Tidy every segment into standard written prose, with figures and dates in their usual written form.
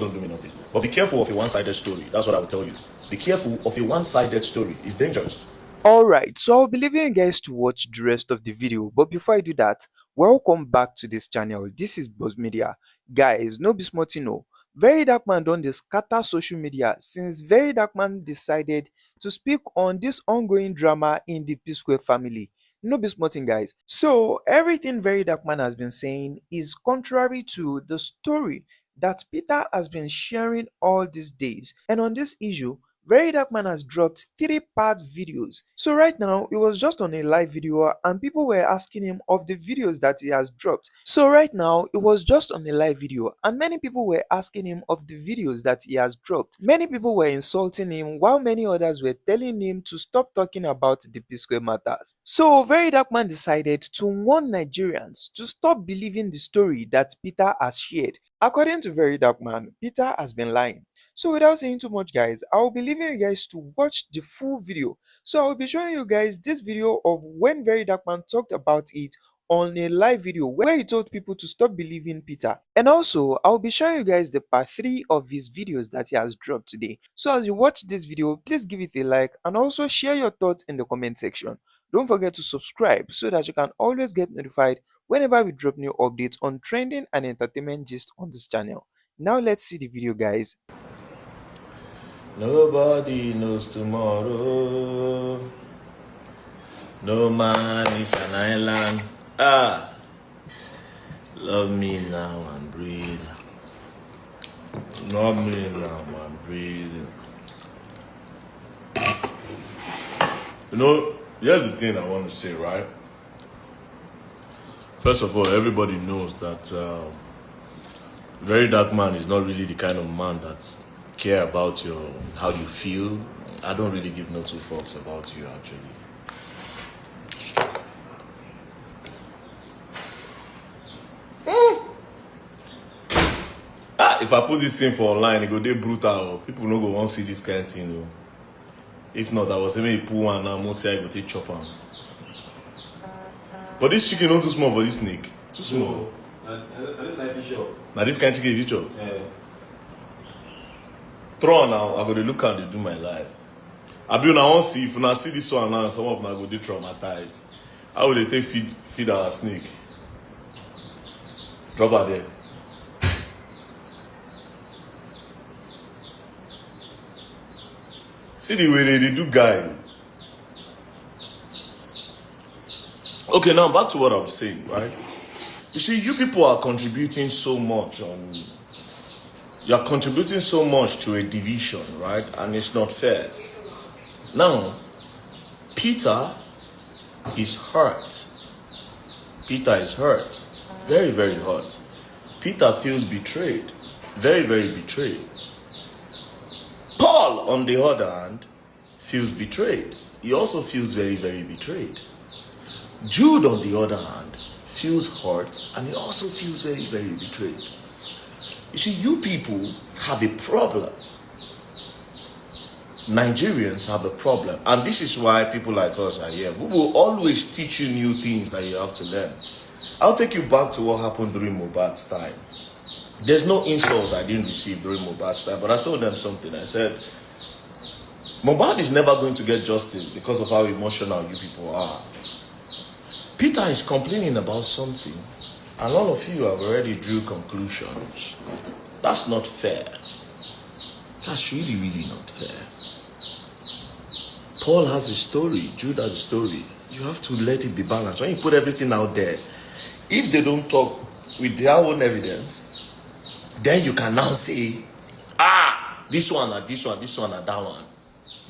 don't do me nothing. But be careful of a one-sided story. That's what I will tell you. Be careful of a one-sided story. It's dangerous. Alright, so I'll be leaving you guys to watch the rest of the video, but before I do that, welcome back to this channel. This is Buzz Media. Guys, no be small thing o. VeryDarkMan don dey scatter social media since VeryDarkMan decided to speak on this ongoing drama in the P-Square family. No be small thing, guys. So everything VeryDarkMan has been saying is contrary to the story that Peter has been sharing all these days. And on this issue, VeryDarkMan has dropped 3-part videos. So right now, it was just on a live video and people were asking him of the videos that he has dropped. So right now, it was just on a live video and many people were asking him of the videos that he has dropped. Many people were insulting him while many others were telling him to stop talking about the P-Square matters. So VeryDarkMan decided to warn Nigerians to stop believing the story that Peter has shared. According to VeryDarkMan, Peter has been lying. So without saying too much, guys, I will be leaving you guys to watch the full video. So I will be showing you guys this video of when VeryDarkMan talked about it on a live video where he told people to stop believing Peter. And also, I will be showing you guys the part 3 of his videos that he has dropped today. So as you watch this video, please give it a like and also share your thoughts in the comment section. Don't forget to subscribe so that you can always get notified whenever we drop new updates on trending and entertainment gist on this channel. Now let's see the video, guys. Nobody knows tomorrow. No man is an island. Love me now and breathe. Love me now and breathe. You know, here's the thing I want to say, right? First of all, everybody knows that VeryDarkMan is not really the kind of man that care about how you feel. I don't really give no two fucks about you, actually. If I put this thing for online, it go dey brutal. People no go want see this kind of thing. If not, I was saying you put one now, most say I go take chop am. But this chicken not too small for this snake. Too small. This like fish up. Now this kind of chicken you chop. Yeah. Throw now, I go to look and they do my life. I be una want see if una see this one now, some of una go dey traumatized. How will they take feed our snake? Drop her there. See the way they do guy. Okay, now back to what I was saying, right? You see, you people are contributing so much you are contributing so much to a division, right? And it's not fair. Now, Peter is hurt. Peter is hurt. Very, very hurt. Peter feels betrayed. Very, very betrayed. Paul, on the other hand, feels betrayed. He also feels very, very betrayed. Jude, on the other hand, feels hurt and he also feels very, very betrayed. You see, you people have a problem. Nigerians have a problem. And this is why people like us are here. We will always teach you new things that you have to learn. I'll take you back to what happened during Mohbad's time. There's no insult I didn't receive during Mohbad's time, but I told them something. I said, Mohbad is never going to get justice because of how emotional you people are. Peter is complaining about something, and all of you have already drew conclusions. That's not fair. That's really, really not fair. Paul has a story. Jude has a story. You have to let it be balanced. When you put everything out there, if they don't talk with their own evidence, then you can now say, this one, or this one, this one, or that one.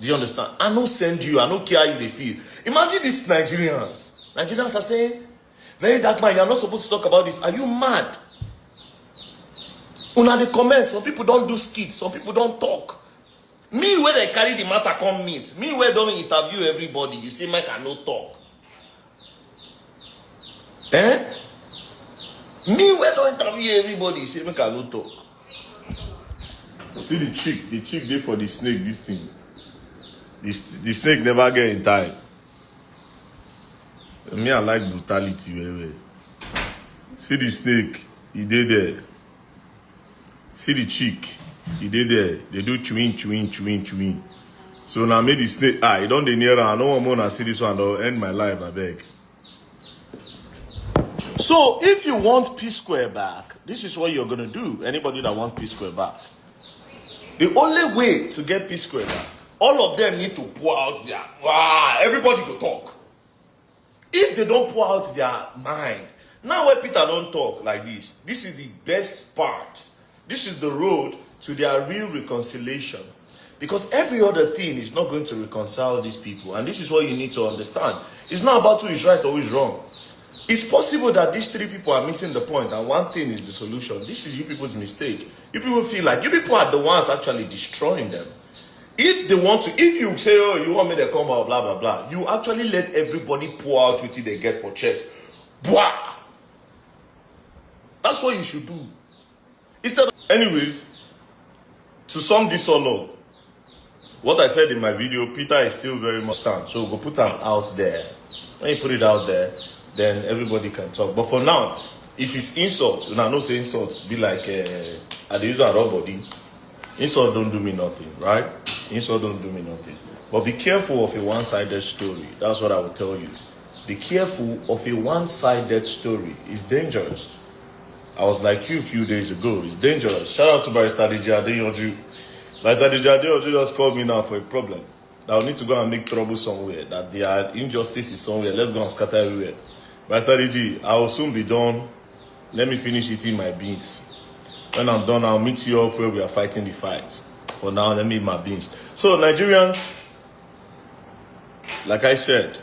Do you understand? I no send you. I no care how you they feel. Imagine these Nigerians. Nigerians are saying, VeryDarkMan, you are not supposed to talk about this. Are you mad? Una the comments, some people don't do skits, some people don't talk. Me where they carry the matter come meet. Me where don't interview everybody. You see, Mike, I no talk. Me where don't interview everybody. You see, Mike, I no talk. See the chick there for the snake, this thing. The snake never get in time. Me, I like brutality very well. See the snake, he did there. See the cheek. He did there. They do chewing, chewing, chewing, chewing. So now maybe snake. You don't dey near. I don't want to see this one. I'll end my life. I beg. So if you want P Square back, this is what you're gonna do. Anybody that wants P Square back, the only way to get P Square back, all of them need to pour out their everybody go talk. If they don't pour out their mind, now when Peter don't talk like this is the best part. This is the road to their real reconciliation. Because every other thing is not going to reconcile these people. And this is what you need to understand. It's not about who is right or who is wrong. It's possible that these three people are missing the point, and one thing is the solution. This is you people's mistake. You people feel like you people are the ones actually destroying them. If they want to, if you say, oh, you want me to come out, blah, blah, blah, you actually let everybody pour out what they get for chest. Blah! That's what you should do. Instead of, anyways, to sum this all up, what I said in my video, Peter is still very much stand. So we'll put them out there. When you put it out there, then everybody can talk. But for now, if it's insult, when I know say insults, be like, I use a raw body. Insult don't do me nothing, right? Insult don't do me nothing. But be careful of a one-sided story. That's what I will tell you. Be careful of a one-sided story. It's dangerous. I was like you a few days ago. It's dangerous. Shout out to Barrister Adeyoju. Barrister Adeyoju just called me now for a problem. That I need to go and make trouble somewhere. That their injustice is somewhere. Let's go and scatter everywhere. Barrister Adeyoju, I will soon be done. Let me finish eating my beans. When I'm done, I'll meet you up where we are fighting the fight. For now, let me eat my beans. So, Nigerians, like I said,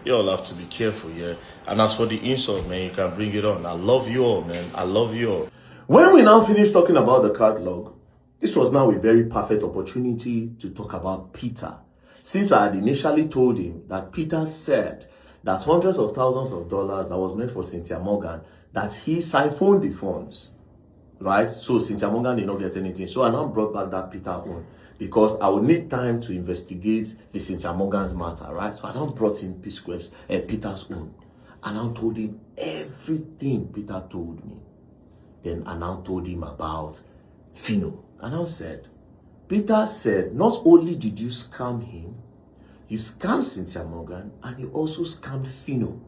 you all have to be careful, yeah? And as for the insult, man, you can bring it on. I love you all, man. I love you all. When we now finish talking about the catalog, this was now a very perfect opportunity to talk about Peter. Since I had initially told him that Peter said that hundreds of thousands of dollars that was meant for Cynthia Morgan, that he siphoned the funds. Right? So Cynthia Morgan did not get anything. So I now brought back that Peter on because I would need time to investigate the Cynthia Morgan's matter, right? So I now brought in Peter's own. I now told him everything Peter told me. Then I now told him about Phino. I now said, Peter said, not only did you scam him, you scammed Cynthia Morgan and you also scammed Phino.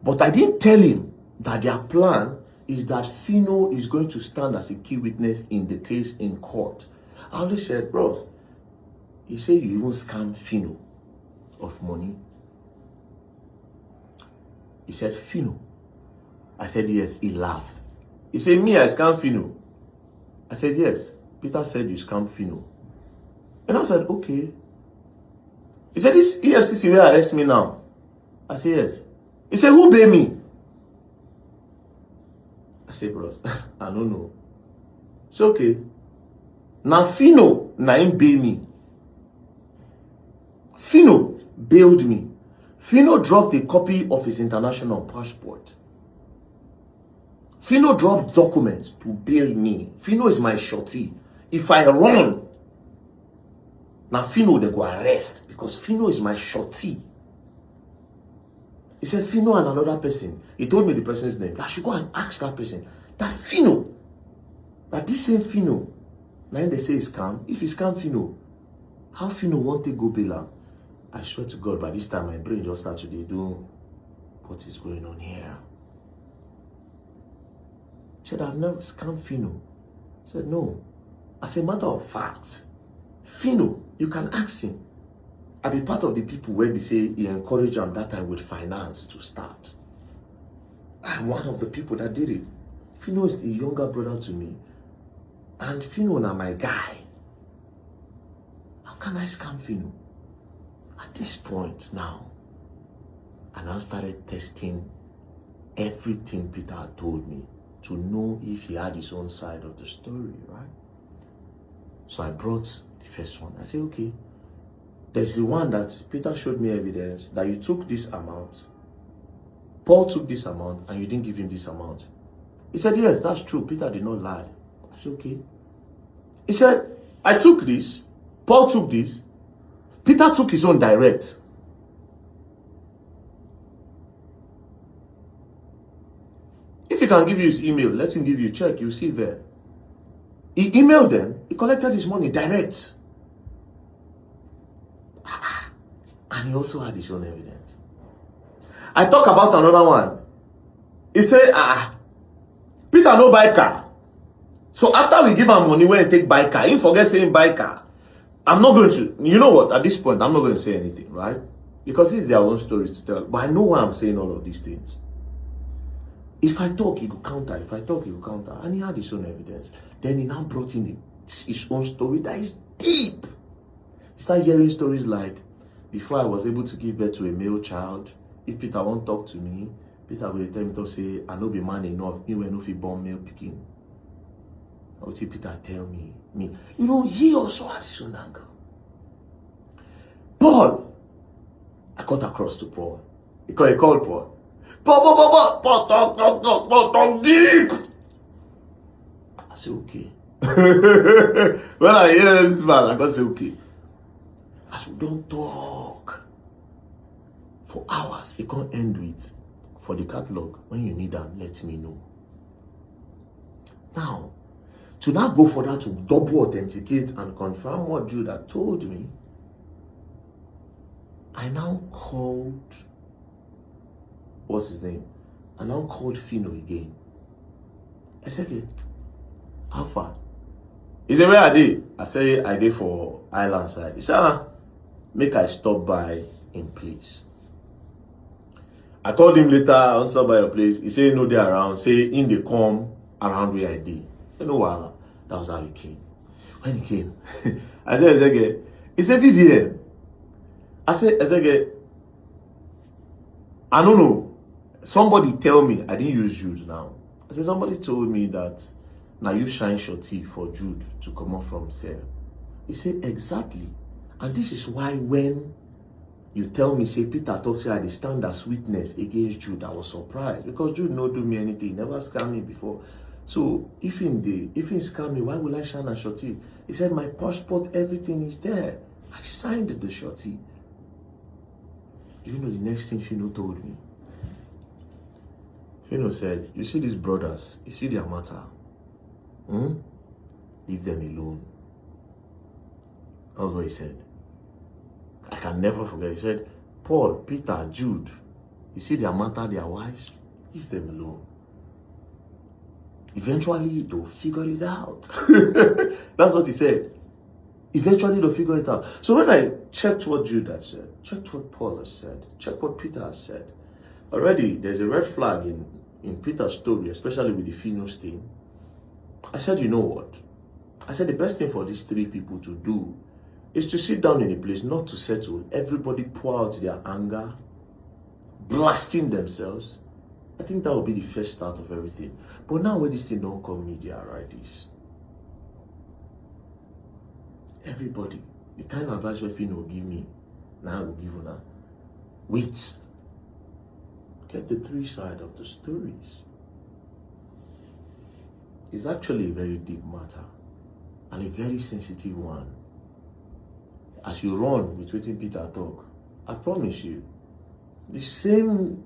But I didn't tell him that their plan is that Phino is going to stand as a key witness in the case in court. I only said, bros, he said you even scam Phino of money. He said, Phino. I said, yes. He laughed. He said, me, I scam Phino. I said, yes. Peter said you scam Phino. And I said, okay. He said, this EFCC will arrest me now. I said, yes. He said, who pay me? I say, bros, I don't know. It's okay. Now, Phino, na him bail me. Phino bailed me. Phino dropped a copy of his international passport. Phino dropped documents to bail me. Phino is my shorty. If I run, now Phino they go arrest because Phino is my shorty. He said, Phino and another person. He told me the person's name. I should go and ask that person. That Phino, that this same Phino, now they say it's scam. If it's scam Phino, how Phino want to go bail him? I swear to God, by this time, my brain just started to do what is going on here. He said, I've never scammed Phino. I said, no. As a matter of fact, Phino, you can ask him. I be part of the people where we say he encouraged him that time with finance to start. I'm one of the people that did it. Phino is the younger brother to me. And Phino na my guy. How can I scam Phino? At this point now, I now started testing everything Peter had told me to know if he had his own side of the story, right? So I brought the first one. I said, okay. There's the one that Peter showed me evidence that you took this amount. Paul took this amount and you didn't give him this amount. He said, yes, that's true. Peter did not lie. I said, okay. He said, I took this. Paul took this. Peter took his own direct. If he can give you his email, let him give you a check. You'll see there. He emailed them. He collected his money direct. And he also had his own evidence. I talk about another one. He said, Peter no buy car. So after we give him money, when he take buy car, he forget saying buy car. I'm not going to, you know what, at this point, I'm not going to say anything, right? Because this is their own stories to tell. But I know why I'm saying all of these things. If I talk, he could counter. If I talk, he could counter. And he had his own evidence. Then he now brought in his own story that is deep. He started hearing stories like, before I was able to give birth to a male child, if Peter won't talk to me, Peter will tell me to say, I know be man enough, me when if he born male picking. I would see Peter tell me. You know, he also has his own angle. Paul, I got across to Paul. He called Paul. Paul, talk deep. I said, okay. When I hear this man, I got to say, okay. I said, don't talk for hours. It can't end with, for the catalog, when you need them, let me know. Now, to now go further to double authenticate and confirm what Jude had told me, I now called, what's his name? I now called Fino again. I said, okay, how far? He said, where are they? I said, I did for Island side. He said, make I stop by in place. I called him later, I want to stop by your place. He said, no, they're around. Say, in they come around where I did. You know what? That was how he came. When he came, I said, Ezeke, he said, VDM. I said, Ezeke, I don't know. Somebody tell me, I didn't use Jude now. I said, somebody told me that now you shine shorty for Jude to come up from cell. He said, exactly. And this is why when you tell me, say, Peter talks here, I stand as witness against Jude, I was surprised. Because Jude no do me anything, he never scammed me before. So, if he scam me, why will I shine a shorty? He said, my passport, everything is there. I signed the shorty. Do you know the next thing Fino told me? Fino said, you see these brothers, you see their matter. Leave them alone. That was what he said. I can never forget. He said, Paul, Peter, Jude, you see their matter, their wives, leave them alone. Eventually, they'll figure it out. That's what he said. Eventually, they'll figure it out. So when I checked what Jude had said, checked what Paul has said, checked what Peter has said, already there's a red flag in Peter's story, especially with the Fino stain. I said, you know what? I said the best thing for these three people to do is to sit down in a place, not to settle. Everybody pour out their anger, blasting themselves. I think that will be the first start of everything. But now when this thing don't come media, right, this everybody, the kind of advice where Fino will give me, now I will give you now. Wait. Get the three sides of the stories. It's actually a very deep matter and a very sensitive one. As you run with waiting Peter talk, I promise you, the same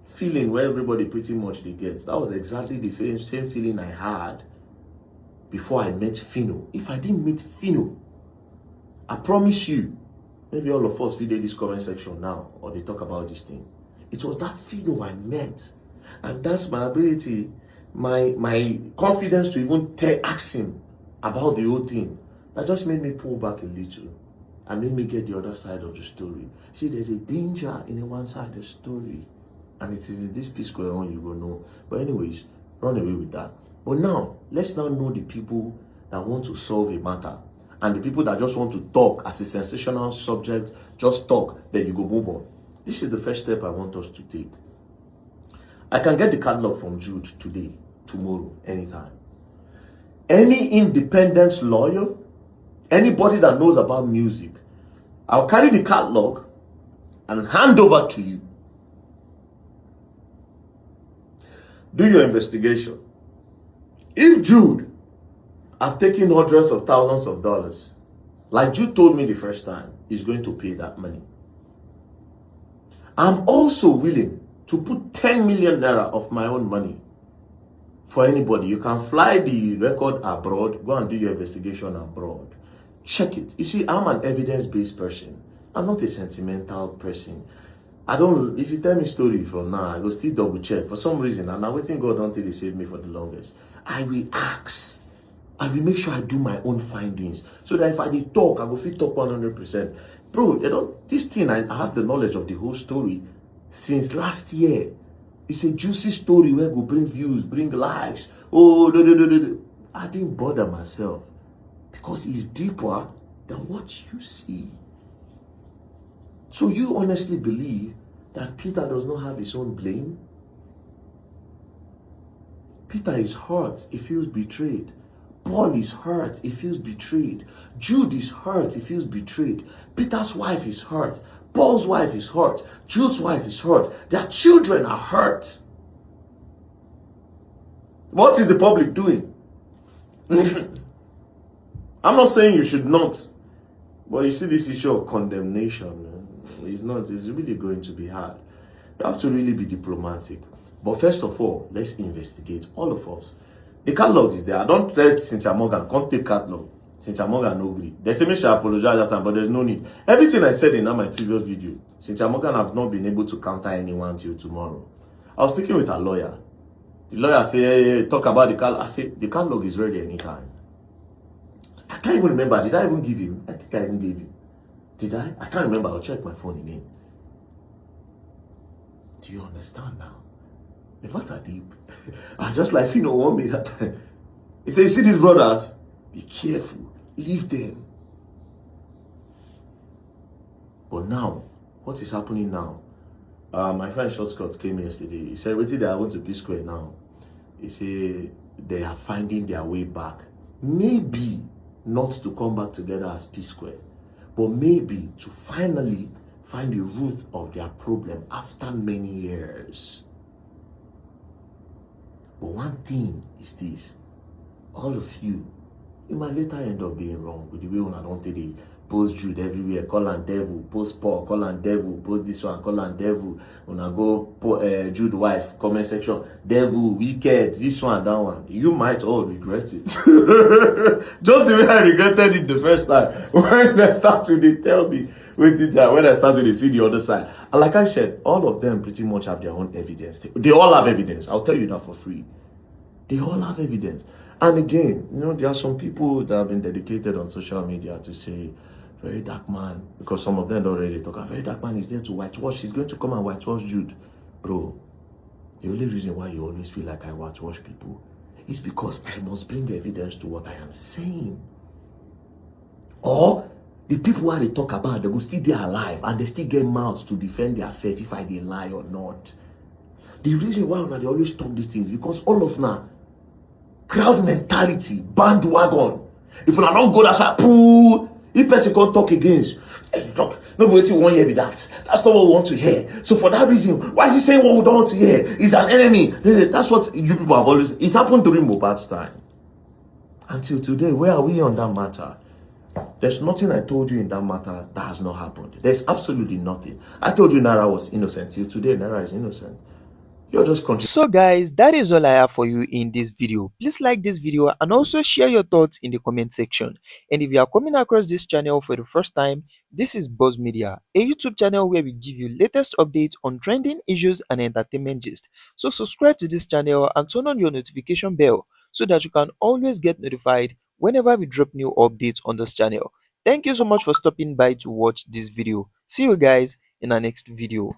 feeling where everybody pretty much they get, that was exactly the same feeling I had before I met Fino. If I didn't meet Fino, I promise you, maybe all of us video this comment section now, or they talk about this thing. It was that Fino I met. And that's my ability, my confidence to even ask him about the whole thing. That just made me pull back a little and made me get the other side of the story. See, there's a danger in a one-sided story. And it is in this piece going on, you will know. But anyways, run away with that. But now, let's now know the people that want to solve a matter. And the people that just want to talk as a sensational subject, just talk, then you go move on. This is the first step I want us to take. I can get the catalog from Jude today, tomorrow, anytime. Any independent lawyer, anybody that knows about music, I'll carry the catalog and hand over to you. Do your investigation. If Jude have taken hundreds of thousands of dollars, like Jude told me the first time, he's going to pay that money. I'm also willing to put 10 million naira of my own money for anybody. You can fly the record abroad, go and do your investigation abroad. Check it. You see, I'm an evidence-based person. I'm not a sentimental person. I don't, if you tell me story from now, I go still double check. For some reason, and I'm waiting God until they save me for the longest. I will ask. I will make sure I do my own findings. So that if I did talk, I will fit talk 100%. Bro, you know, this thing, I have the knowledge of the whole story since last year. It's a juicy story where go bring views, bring likes. Oh, I didn't bother myself because it's deeper than what you see. So you honestly believe that Peter does not have his own blame? Peter is hurt, he feels betrayed. Paul is hurt, he feels betrayed. Jude is hurt, he feels betrayed. Peter's wife is hurt. Paul's wife is hurt. Jude's wife is hurt. Their children are hurt. What is the public doing? I'm not saying you should not. But you see, this issue of condemnation, it's really going to be hard. You have to really be diplomatic. But first of all, let's investigate, all of us. The catalog is there. I don't tell Cynthia Morgan, can't take catalog. Cynthia Morgan no agree. They say me should apologize that time, but there's no need. Everything I said in my previous video, Cynthia Morgan have not been able to counter anyone till tomorrow. I was speaking with a lawyer. The lawyer said, hey, talk about the catalog. I said, the catalog is ready anytime. I can't even remember. Did I even give him? I think I even gave him. Did I? I can't remember. I'll check my phone again. Do you understand now? The fact are deep. I just like, want me that time. He said, you see these brothers? Be careful. Leave them. But now, what is happening now? My friend Shortcut came yesterday. He said, waiting, they are going to P-Square now. He said, they are finding their way back. Maybe not to come back together as P-Square, but maybe to finally find the root of their problem after many years. But one thing is this, all of you might later end up being wrong with the way I don't take the post Jude everywhere, call and devil, post Paul, call and devil, post this one, call and devil. When I go Jude wife, comment section, devil, wicked, this one, that one. You might all regret it. Just the way I regretted it the first time. When they start to they tell me, when I start to see the other side. And like I said, all of them pretty much have their own evidence. They all have evidence. I'll tell you that for free. They all have evidence. And again, there are some people that have been dedicated on social media to say, VeryDarkMan, because some of them already talk, VeryDarkMan is there to whitewash. He's going to come and whitewash Jude. Bro, the only reason why you always feel like I whitewash people is because I must bring evidence to what I am saying. Or the people who they talk about, they will still be alive and they still get mouths to defend themselves if I they lie or not. The reason why they always talk these things because all of now, crowd mentality, bandwagon. If I don't go that side, poo, if person can't talk against, talk. Nobody 1 year with that. That's not what we want to hear. So for that reason, why is he saying what we don't want to hear? He's an enemy. That's what you people have always. It's happened during Mohbad's time. Until today, where are we on that matter? There's nothing I told you in that matter that has not happened. There's absolutely nothing. I told you Naira was innocent. Till today, Naira is innocent. You're just So guys, that is all I have for you in this video. Please like this video and also share your thoughts in the comment section. And if you are coming across this channel for the first time, this is Buzz Media, a YouTube channel where we give you latest updates on trending issues and entertainment gist. So subscribe to this channel and turn on your notification bell so that you can always get notified whenever we drop new updates on this channel. Thank you so much for stopping by to watch this video. See you guys in our next video.